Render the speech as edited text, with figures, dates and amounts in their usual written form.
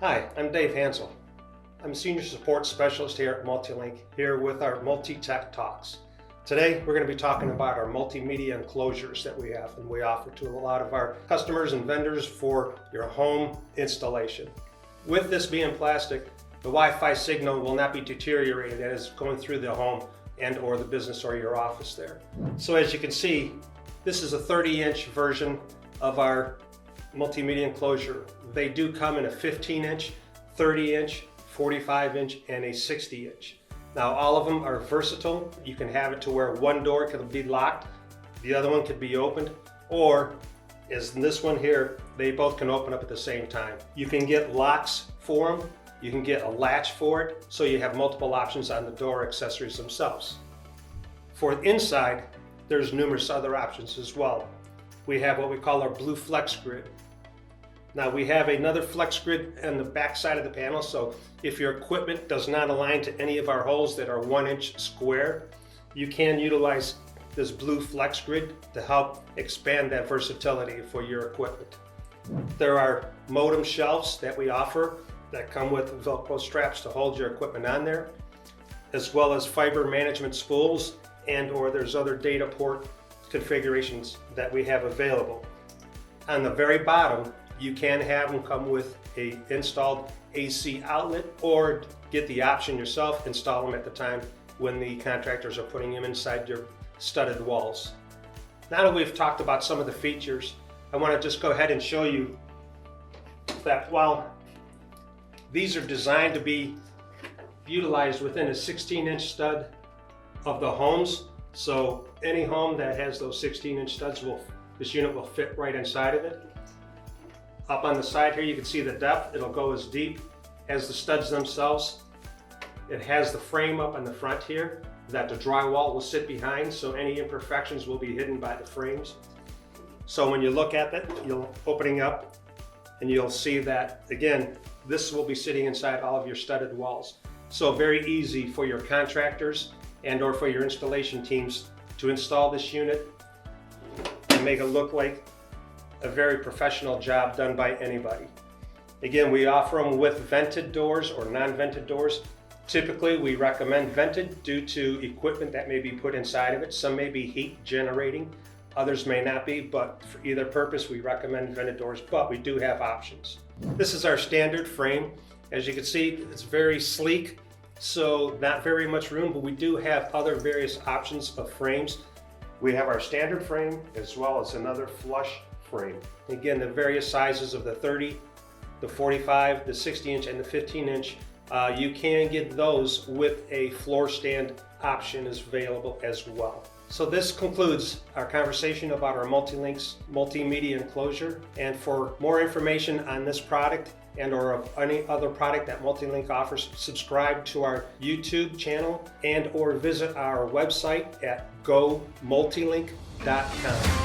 Hi, I'm Dave Hansel. I'm a Senior Support Specialist here at Multilink, here with our MultiTechTalks. Today we're going to be talking about our multimedia enclosures that we have and we offer to a lot of our customers and vendors for your home installation. With this being plastic, the Wi-Fi signal will not be deteriorated as it's going through the home and or the business or your office there. So as you can see, this is a 30-inch version of our multimedia enclosure. They do come in a 15-inch, 30-inch, 45-inch, and a 60-inch. Now all of them are versatile. You can have it to where one door can be locked, the other one could be opened, or as in this one here, they both can open up at the same time. You can get locks for them, you can get a latch for it, so you have multiple options on the door accessories themselves. For inside, there's numerous other options as well. We have what we call our blue flex grid. Now we have another flex grid on the back side of the panel, so if your equipment does not align to any of our holes that are 1 inch square, you can utilize this blue flex grid to help expand that versatility for your equipment. There are modem shelves that we offer that come with Velcro straps to hold your equipment on there, as well as fiber management spools, and or there's other data port configurations that we have available. On the very bottom, you can have them come with a installed AC outlet, or get the option yourself, install them at the time when the contractors are putting them inside your studded walls. Now that we've talked about some of the features, I want to just go ahead and show you that while these are designed to be utilized within a 16-inch stud of the homes, so any home that has those 16-inch studs, this unit will fit right inside of it. Up on the side here you can see the depth. It'll go as deep as the studs themselves. It has the frame up on the front here that the drywall will sit behind, so any imperfections will be hidden by the frames. So when you look at it, you'll opening up and you'll see that, again, this will be sitting inside all of your studded walls. So very easy for your contractors and or for your installation teams to install this unit and make it look like a very professional job done by anybody. Again, we offer them with vented doors or non-vented doors. Typically, we recommend vented due to equipment that may be put inside of it. Some may be heat generating, others may not be, but for either purpose, we recommend vented doors, but we do have options. This is our standard frame. As you can see, it's very sleek, so not very much room, but we do have other various options of frames. We have our standard frame as well as another flush frame. Again, the various sizes of the 30, the 45, the 60-inch, and the 15-inch, you can get those with a floor stand option is available as well. So this concludes our conversation about our Multilink's multimedia enclosure. And for more information on this product and or of any other product that Multilink offers, subscribe to our YouTube channel and or visit our website at gomultilink.com.